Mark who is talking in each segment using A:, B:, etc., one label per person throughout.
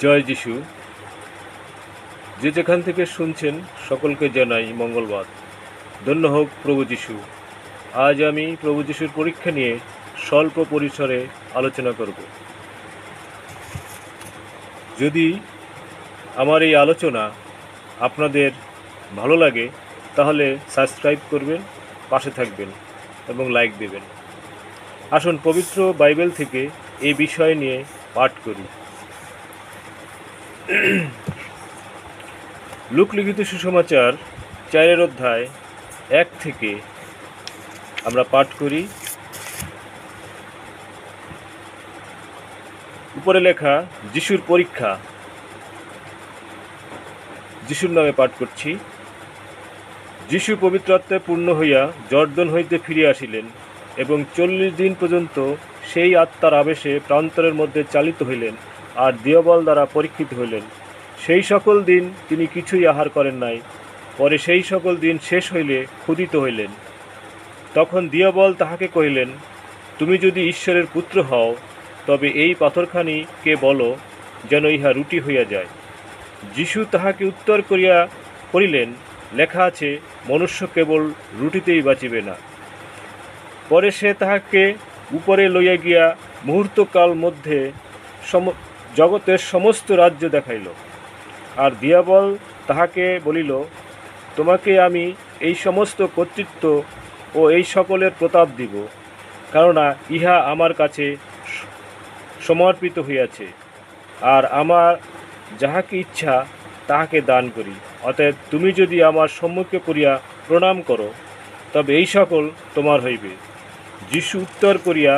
A: জয় যিশু। যে যেখান থেকে শুনছেন সকলকে জানাই মঙ্গলবার। ধন্য হোক প্রভু যিশু। আজ আমি প্রভু যিশুর পরীক্ষা নিয়ে স্বল্প পরিসরে আলোচনা করব। যদি আমার এই আলোচনা আপনাদের ভালো লাগে তাহলে সাবস্ক্রাইব করবেন, পাশে থাকবেন এবং লাইক দেবেন। আসুন পবিত্র বাইবেল থেকে এই বিষয় নিয়ে পাঠ করি। লূক লিখিত সুসমাচার 4 অধ্যায় 1 থেকে আমরা পাঠ করি। উপরে লেখা যিশুর পরীক্ষা। যিশুর নামে পাঠ করছি। যিশু পবিত্র আত্মায় পূর্ণ হইয়া জর্দন হইতে ফিরে আসিলেন এবং 40 দিন পর্যন্ত সেই আত্মার আবেশে প্রান্তরের মধ্যে চালিত হইলেন আর দিয়বল দ্বারা পরীক্ষিত হইলেন। সেই সকল দিন তিনি কিছুই আহার করেন নাই। পরে সেই সকল দিন শেষ হইলে ক্ষুধিত হইলেন। তখন দিয়বল তাহাকে কহিলেন, তুমি যদি ঈশ্বরের পুত্র হও তবে এই পাথরখানিকে বলো যেন ইহা রুটি হইয়া যায়। যিশু তাহাকে উত্তর করিলেন, লেখা আছে, মনুষ্য কেবল রুটিতেই বাঁচিবে না। পরে সে তাহাকে উপরে লইয়া গিয়া মুহূর্তকাল মধ্যে জগতের সমস্ত রাজ্য দেখাইল। আর দিয়াবল তাহাকে বলিল, তোমাকে আমি এই সমস্ত কর্তৃত্ব ও এই সকলের প্রতাপ দিব, কেননা ইহা আমার কাছে সমর্পিত হইয়াছে, আর আমার যাহাকে ইচ্ছা তাহাকে দান করি। অতএব তুমি যদি আমার সম্মুখে করিয়া প্রণাম করো তবে এই সকল তোমার হইবে। যিশু উত্তর করিয়া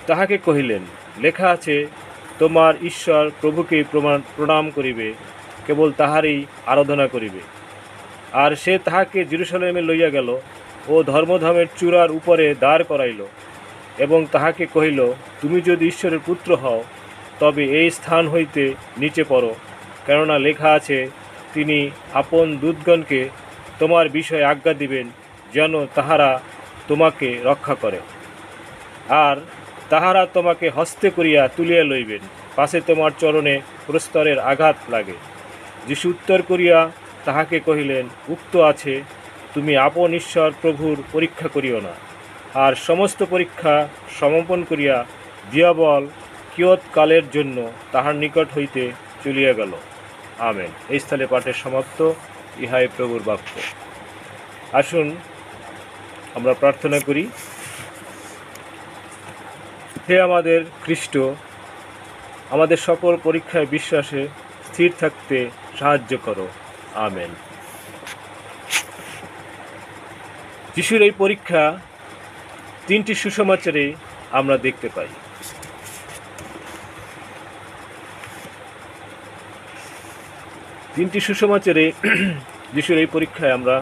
A: তাহাকে কহিলেন, লেখা আছে, তোমার ঈশ্বর প্রভুকে প্রণাম করিবে, কেবল তাহারই আরাধনা করিবে। আর সে তাহাকে জেরুজালেমে লইয়া গেল ও ধর্মধামের চূড়ার উপরে দাঁড় করাইল এবং তাহাকে কহিল, তুমি যদি ঈশ্বরের পুত্র হও তবে এই স্থান হইতে নিচে পড়ো, কেননা লেখা আছে, তিনি আপন দূতগণকে তোমার বিষয়ে আজ্ঞা দিবেন যেন তাহারা তোমাকে রক্ষা করে, আর তাহারা তোমাকে হস্তে করিয়া তুলিয়া লইবেন, পাছে তোমার চরণে প্রস্তরের আঘাত লাগে। যিশু উত্তর করিয়া তাহাকে কহিলেন, উক্ত আছে, তুমি আপন ঈশ্বর প্রভুর পরীক্ষা করিও না। আর সমস্ত পরীক্ষা সমাপন করিয়া দিয়াবল কিয়ৎকালের জন্য তাহার নিকট হইতে চলিয়া গেল। আমেন। এই স্থলে পাঠের সমাপ্ত। ইহাই প্রভুর বাক্য। আসুন আমরা প্রার্থনা করি। হে আমাদের খ্রিস্ট, আমাদের সকল পরীক্ষায় বিশ্বাসে স্থির থাকতে সাহায্য করো। আমেন। যিশুর এই পরীক্ষা 3টি সুসমাচারে আমরা দেখতে পাই। তিনটি সুসমাচারে যিশুর এই পরীক্ষায় আমরা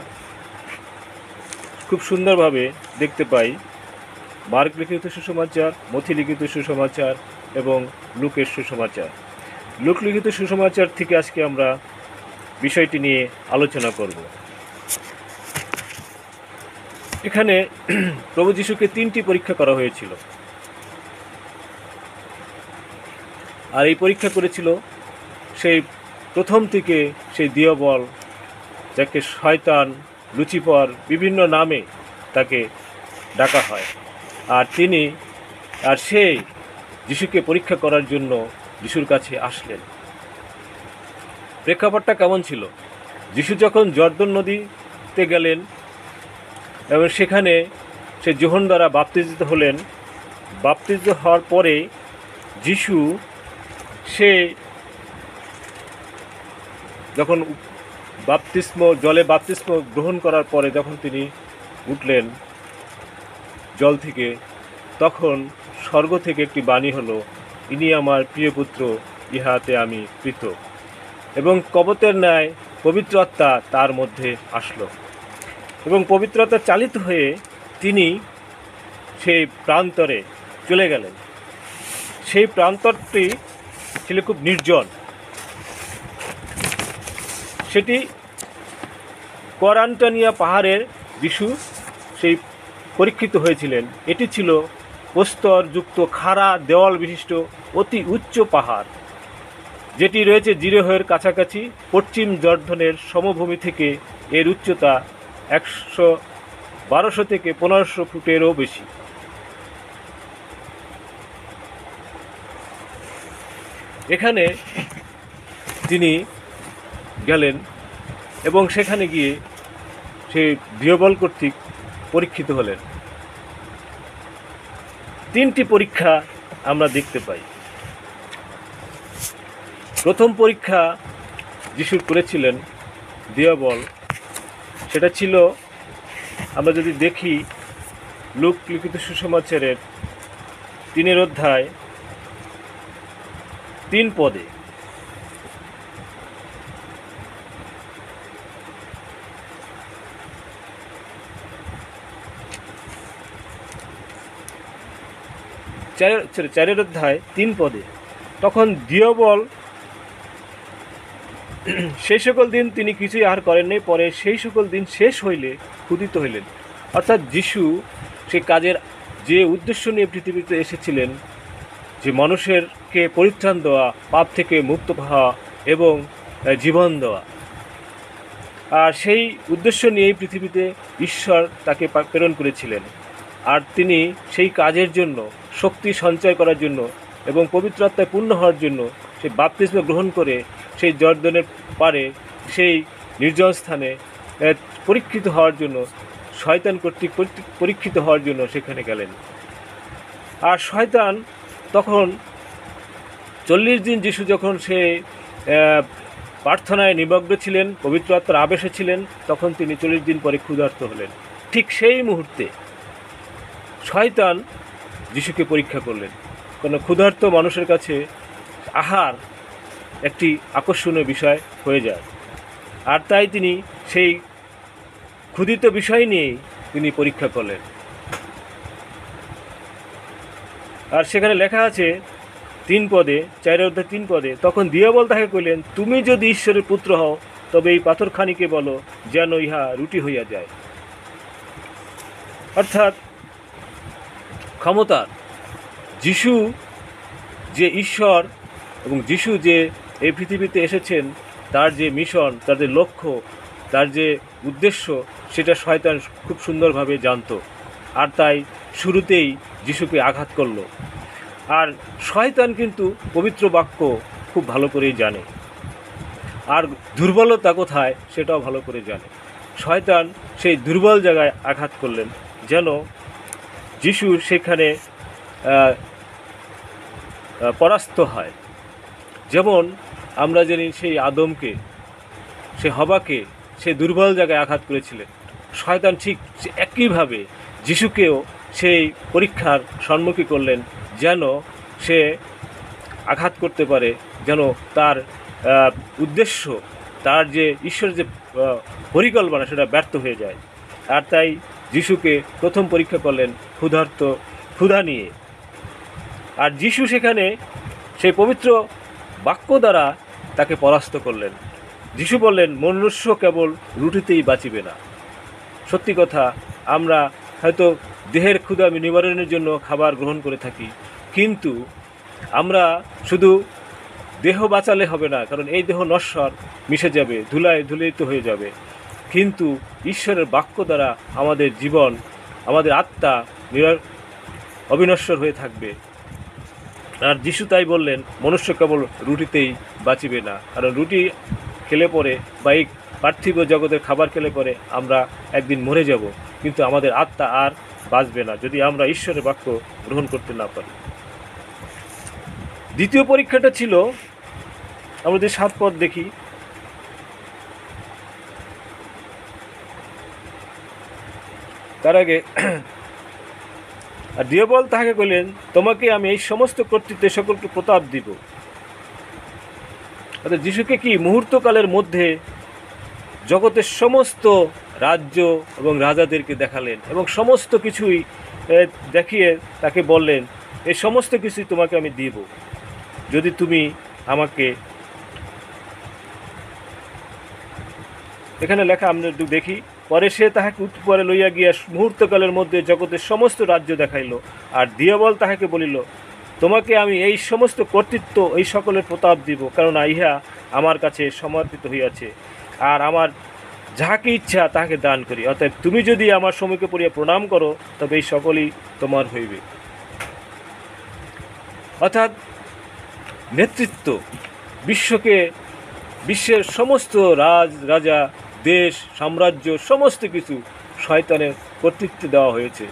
A: খুব সুন্দরভাবে দেখতে পাই। মার্ক লিখিত সুসমাচার, মথি লিখিত সুসমাচার এবং লুকের সুসমাচার। লুক লিখিত সুসমাচার থেকে আজকে আমরা বিষয়টি নিয়ে আলোচনা করব। এখানে প্রভু যিশুকে 3টি পরীক্ষা করা হয়েছিল, আর এই পরীক্ষা করেছিল সেই প্রথম থেকে সেই দিয়বল, যাকে শয়তান, লুচিফার বিভিন্ন নামে তাকে ডাকা হয়। আর সে যিশুকে পরীক্ষা করার জন্য যিশুর কাছে আসলেন। প্রেক্ষাপটটা কেমন ছিল? যিশু যখন জর্দন নদীতে গেলেন এবং সেখানে সে যোহন দ্বারা বাপ্তিস্মিত হলেন, বাপ্তিস্মিত হওয়ার পরে যিশু সে যখন জলে বাপ্তিস্ম গ্রহণ করার পরে যখন তিনি উঠলেন জল থেকে, তখন স্বর্গ থেকে একটি বাণী হলো, ইনি আমার প্রিয় পুত্র, ইহাতে আমি প্রীত। এবং কবতের ন্যায় পবিত্র আত্মা তার মধ্যে আসলো এবং পবিত্র আত্মা চালিত হয়ে তিনি সেই প্রান্তরে চলে গেলেন। সেই প্রান্তরটি ছিল খুব নির্জন। সেটি কোয়ারান্টানিয়া পাহাড়ের যিশু সেই পরীক্ষিত হয়েছিলেন। এটি ছিল প্রস্তরযুক্ত খাড়া দেওয়াল বিশিষ্ট অতি উচ্চ পাহাড়, যেটি রয়েছে জিরোহের কাছাকাছি। পশ্চিম জর্ডনের সমভূমি থেকে এর উচ্চতা 1200 থেকে 1500 ফুটেরও বেশি। এখানে তিনি গেলেন এবং সেখানে গিয়ে সে দিয়বল কর্তৃক পরীক্ষিত হলেন। 3টি পরীক্ষা আমরা দেখতে পাই। প্রথম পরীক্ষা যিশুর করেছিলেন দিয়বল, সেটা ছিল, আমরা যদি দেখি লূক লিখিত সুসমাচারের 3 অধ্যায় 3 পদে, চারের অধ্যায় 3 পদে, তখন দিয়বল সেই সকল দিন তিনি কিছুই আর করেন নাই, পরে সেই সকল দিন শেষ হইলে ক্ষুধিত হইলেন। অর্থাৎ যিশু সেই কাজের যে উদ্দেশ্য নিয়ে পৃথিবীতে এসেছিলেন, যে মানুষেরকে পরিত্রাণ দেওয়া, পাপ থেকে মুক্ত হওয়া এবং জীবন দেওয়া, আর সেই উদ্দেশ্য নিয়েই পৃথিবীতে ঈশ্বর তাকে প্রেরণ করেছিলেন। আর তিনি সেই কাজের জন্য শক্তি সঞ্চয় করার জন্য এবং পবিত্র আত্মায় পূর্ণ হওয়ার জন্য সেই বাপ্তিস্ম গ্রহণ করে সেই জর্দনের পারে সেই নির্জন স্থানে পরীক্ষিত হওয়ার জন্য, শয়তান কর্তৃক পরীক্ষিত হওয়ার জন্য সেখানে গেলেন। আর শয়তান তখন 40 দিন যিশু যখন সে প্রার্থনায় নিমগ্ন ছিলেন, পবিত্র আত্মার আবেশে ছিলেন, তখন তিনি 40 দিন পরে ক্ষুধার্ত হলেন। ঠিক সেই মুহূর্তে শয়তান যিশুকে পরীক্ষা করলেন। কারণ ক্ষুধার্ত মানুষের কাছে আহার একটি আকর্ষণীয় বিষয় হয়ে যায়, আর তাই তিনি সেই ক্ষুধিত বিষয় নিয়েই তিনি পরীক্ষা করলেন। আর সেখানে লেখা আছে 3 পদে, 4 অধ্যায় 3 পদে, তখন দিয়বল তাকে কইলেন, তুমি যদি ঈশ্বরের পুত্র হও তবে এই পাথরখানিকে বলো যেন ইহা রুটি হইয়া যায়। অর্থাৎ ক্ষমতার যিশু যে ঈশ্বর এবং যিশু যে এই পৃথিবীতে এসেছেন, তার যে মিশন, তার যে লক্ষ্য, তার যে উদ্দেশ্য, সেটা শয়তান খুব সুন্দরভাবে জানত। আর তাই শুরুতেই যিশুকে আঘাত করলো। আর শয়তান কিন্তু পবিত্র বাক্য খুব ভালো করেই জানে, আর দুর্বলতা কোথায় সেটাও ভালো করে জানে। শয়তান সেই দুর্বল জায়গায় আঘাত করলেন যেন যিশু সেখানে পরাস্ত হয়। যেমন আমরা জানি সেই আদমকে, সে হবাকে সে দুর্বল জায়গায় আঘাত করেছিলেন, শয়তান ঠিক একইভাবে যিশুকেও সেই পরীক্ষার সম্মুখীন করলেন যেন সে আঘাত করতে পারে, যেন তার উদ্দেশ্য, তার যে ঈশ্বরের যে পরিকল্পনা, সেটা ব্যর্থ হয়ে যায়। আর তাই যিশুকে প্রথম পরীক্ষা করলেন ক্ষুধা নিয়ে। আর যিশু সেখানে সেই পবিত্র বাক্য দ্বারা তাকে পরাস্ত করলেন। যিশু বললেন, মনুষ্য কেবল রুটিতেই বাঁচিবে না। সত্যি কথা, আমরা হয়তো দেহের ক্ষুধা নিবারণের জন্য খাবার গ্রহণ করে থাকি, কিন্তু আমরা শুধু দেহ বাঁচালে হবে না, কারণ এই দেহ নশ্বর, মিশে যাবে, ধুলায় ধুলিত হয়ে যাবে। কিন্তু ঈশ্বরের বাক্য দ্বারা আমাদের জীবন, আমাদের আত্মা অবিনশ্বর হয়ে থাকবে। আর যিশু তাই বললেন, মনুষ্য কেবল রুটিতেই বাঁচিবে না, কারণ রুটি খেলে পরে বা এই পার্থিব জগতের খাবার খেলে পরে আমরা একদিন মরে যাব, কিন্তু আমাদের আত্মা আর বাঁচবে না যদি আমরা ঈশ্বরের বাক্য গ্রহণ করতে না পারি। দ্বিতীয় পরীক্ষাটা ছিল, আমরা যে 7 পদ দেখি, তার আগে আর দিয়বল তাহাকে কইলেন, তোমাকে আমি এই সমস্ত কর্তৃত্বে সকলকে প্রতাপ দিব। অর্থাৎ যিশুকে কি মুহূর্তকালের মধ্যে জগতের সমস্ত রাজ্য এবং রাজাদেরকে দেখালেন এবং সমস্ত কিছুই দেখিয়ে তাকে বললেন, এই সমস্ত কিছুই তোমাকে আমি দিব যদি তুমি আমাকে। এখানে লেখা আমরা একটু দেখি পরে সে তাহাকে উপরে লইয়া গিয়া মুহূর্তকালের মধ্যে জগতের সমস্ত রাজ্য দেখাইল। আর দিয়াবল তাহাকে বলিল, তোমাকে আমি এই সমস্ত কর্তৃত্ব, এই সকলের প্রতাপ দিব, কেননা ইহা আমার কাছে সমর্পিত হইয়াছে, আর আমার যাহাকে ইচ্ছা তাহাকে দান করি। অতএব তুমি যদি আমার সম্মুখে পড়িয়া প্রণাম করো, তবে এই সকলই তোমার হইবে। অর্থাৎ নেতৃত্ব, বিশ্বের সমস্ত রাজা, দেশ, সাম্রাজ্য, সমস্ত কিছু শয়তানের কর্তৃত্বে দেওয়া হয়েছে।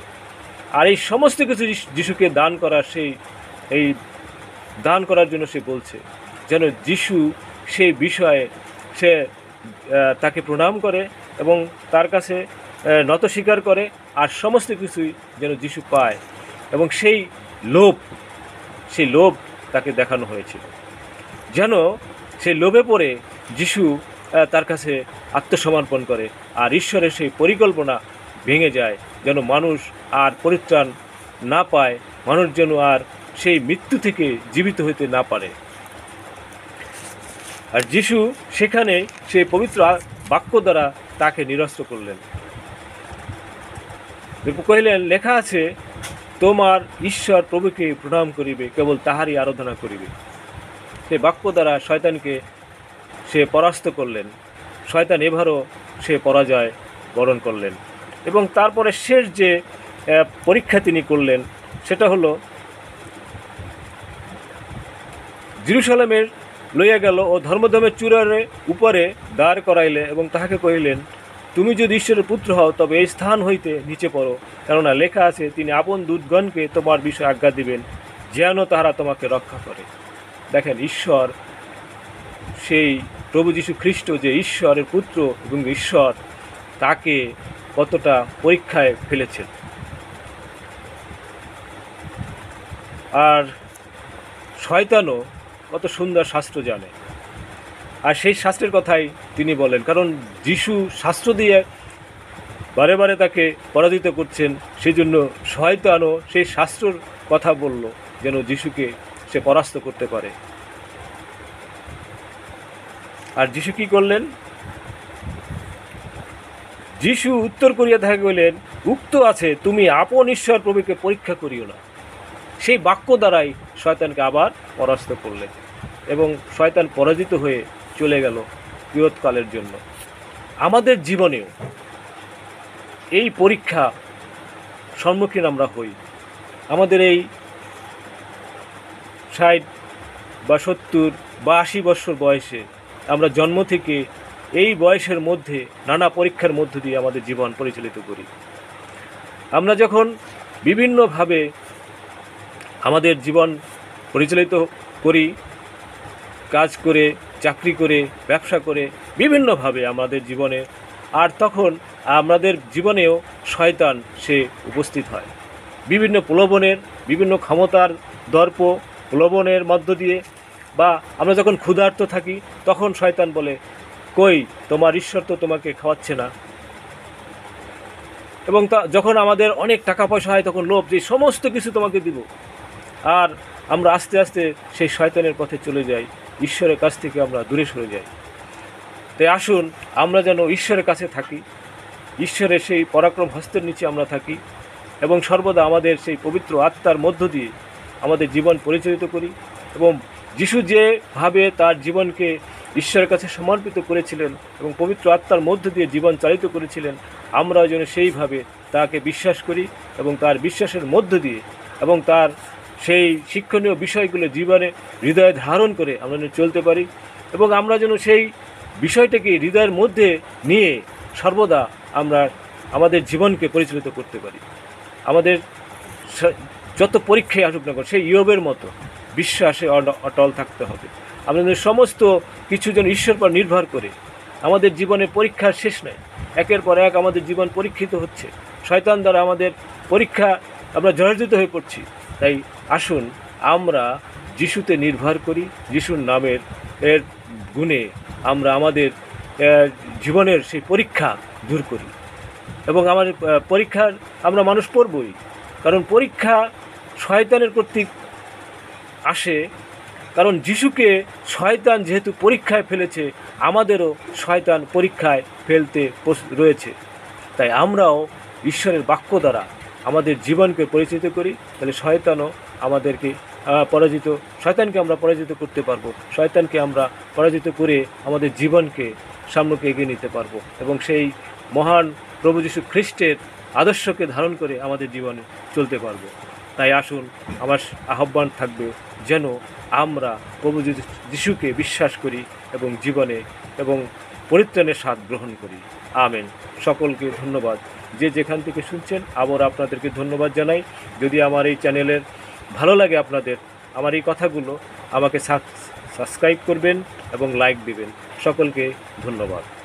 A: আর এই সমস্ত কিছু যিশুকে দান করার জন্য সে বলছে, যেন যিশু সেই বিষয়ে সে তাকে প্রণাম করে এবং তার কাছে নত স্বীকার করে, আর সমস্ত কিছুই যেন যিশু পায়। এবং সেই লোভ তাকে দেখানো হয়েছিল, যেন সেই লোভে পড়ে যিশু তার কাছে আত্মসমর্পণ করে, আর ঈশ্বরের সেই পরিকল্পনা ভেঙে যায়, যেন মানুষ আর পরিত্রাণ না পায়, মানুষ যেন আর সেই মৃত্যু থেকে জীবিত হইতে না পারে। আর যিশু সেখানে সেই পবিত্র বাক্য দ্বারা তাকে নিরস্ত করলেন। কহিলেন, লেখা আছে, তোমার ঈশ্বর প্রভুকে প্রণাম করিবে, কেবল তাহারই আরাধনা করিবে। সেই বাক্য দ্বারা শয়তানকে সে পরাস্ত করলেন। শয়তান এবারও সে পরাজয় বরণ করলেন। এবং তারপরে শেষ যে পরীক্ষা তিনি করলেন, সেটা হলো জেরুজালেমের লইয়া গেল ও ধর্মধামের চূড়ার উপরে দাঁড় করাইলে এবং তাহাকে কহিলেন, তুমি যদি ঈশ্বরের পুত্র হও, তবে এই স্থান হইতে নিচে পড়ো, কেননা লেখা আছে, তিনি আপন দূতগণকে তোমার বিষয়ে আজ্ঞা দিবেন, যেন তাহারা তোমাকে রক্ষা করে। দেখেন, ঈশ্বর, সেই প্রভু যীশু খ্রিস্ট যে ঈশ্বরের পুত্র এবং ঈশ্বর, তাকে কতটা পরীক্ষায় ফেলেছেন। আর শয়তানও কত সুন্দর শাস্ত্র জানে, আর সেই শাস্ত্রের কথাই তিনি বলেন, কারণ যিশু শাস্ত্র দিয়ে বারে বারে তাকে পরাজিত করছেন, সেই জন্য শয়তানও সেই শাস্ত্রর কথা বলল, যেন যিশুকে সে পরাস্ত করতে পারে। আর যিশু কি করলেন? যিশু উত্তর করিয়া তাহাকে বললেন, উক্ত আছে, তুমি আপন ঈশ্বর প্রভুকে পরীক্ষা করিও না। সেই বাক্য দ্বারাই শয়তানকে আবার পরাস্ত করলেন এবং শয়তান পরাজিত হয়ে চলে গেল কিয়ৎকালের জন্য। আমাদের জীবনেও এই পরীক্ষা সম্মুখীন আমরা হই। আমাদের এই 60 বা 70 বা 80 বছর বয়সে আমরা জন্ম থেকে এই বয়সের মধ্যে নানা পরীক্ষার মধ্য দিয়ে আমাদের জীবন পরিচালিত করি। আমরা যখন বিভিন্নভাবে আমাদের জীবন পরিচালিত করি, কাজ করে, চাকরি করে, ব্যবসা করে, বিভিন্নভাবে আমাদের জীবনে, আর তখন আমাদের জীবনেও শয়তান সে উপস্থিত হয় বিভিন্ন প্রলোভনের, বিভিন্ন ক্ষমতার দর্প প্রলোভনের মধ্য দিয়ে। বা আমরা যখন ক্ষুধার্ত থাকি, তখন শয়তান বলে, কই তোমার ঈশ্বর তো তোমাকে খাওয়াচ্ছে না। এবং যখন আমাদের অনেক টাকা পয়সা হয়, তখন লোভ, যে সমস্ত কিছু তোমাকে দিব। আর আমরা আস্তে আস্তে সেই শয়তানের পথে চলে যাই, ঈশ্বরের কাছ থেকে আমরা দূরে সরে যাই। তাই আসুন আমরা যেন ঈশ্বরের কাছে থাকি, ঈশ্বরের সেই পরাক্রম হস্তের নিচে আমরা থাকি এবং সর্বদা আমাদের সেই পবিত্র আত্মার মধ্য দিয়ে আমাদের জীবন পরিচালিত করি। এবং যিশু যেভাবে তার জীবনকে ঈশ্বরের কাছে সমর্পিত করেছিলেন এবং পবিত্র আত্মার মধ্য দিয়ে জীবন চালিত করেছিলেন, আমরাও যেন সেইভাবে তাকে বিশ্বাস করি এবং তার বিশ্বাসের মধ্য দিয়ে এবং তার সেই শিক্ষণীয় বিষয়গুলো জীবনে হৃদয়ে ধারণ করে আমরা যেন চলতে পারি এবং আমরা যেন সেই বিষয়টাকে হৃদয়ের মধ্যে নিয়ে সর্বদা আমরা আমাদের জীবনকে পরিচালিত করতে পারি। আমাদের যত পরীক্ষায় আসুক না কেন, সেই ইয়োবের মতো বিশ্বাসে অটল থাকতে হবে। আমাদের সমস্ত কিছু যেন ঈশ্বর পর নির্ভর করে। আমাদের জীবনে পরীক্ষার শেষ নেই, একের পর এক আমাদের জীবন পরীক্ষিত হচ্ছে, শয়তান দ্বারা আমাদের পরীক্ষা, আমরা জর্জরিত হয়ে পড়ছি। তাই আসুন আমরা যিশুতে নির্ভর করি, যিশুর নামের গুণে আমরা আমাদের জীবনের সেই পরীক্ষা দূর করি। এবং আমাদের পরীক্ষার আমরা মানুষ পড়বই, কারণ পরীক্ষা শয়তানের কর্তৃক আসে। কারণ যিশুকে শয়তান যেহেতু পরীক্ষায় ফেলেছে, আমাদেরও শয়তান পরীক্ষায় ফেলতে রয়েছে। তাই আমরাও ঈশ্বরের বাক্য দ্বারা আমাদের জীবনকে পরিচিত করি, তাহলে শয়তানকে আমরা পরাজিত করতে পারবো। শয়তানকে আমরা পরাজিত করে আমাদের জীবনকে সামনে এগিয়ে নিতে পারবো এবং সেই মহান প্রভু যীশু খ্রিস্টের আদর্শকে ধারণ করে আমাদের জীবনে চলতে পারবো। তাই আসুন, আমার আহ্বান থাকবে যেন আমরা প্রভু যীশুকে বিশ্বাস করি এবং জীবনে এবং পরিত্রাণের স্বাদ গ্রহণ করি। আমেন। সকলকে ধন্যবাদ। যে যেখান থেকে শুনছেন আবার আপনাদেরকে ধন্যবাদ জানাই। যদি আমার এই চ্যানেলের ভালো লাগে আপনাদের আমার এই কথাগুলো, আমাকে সাবস্ক্রাইব করবেন এবং লাইক দিবেন। সকলকে ধন্যবাদ।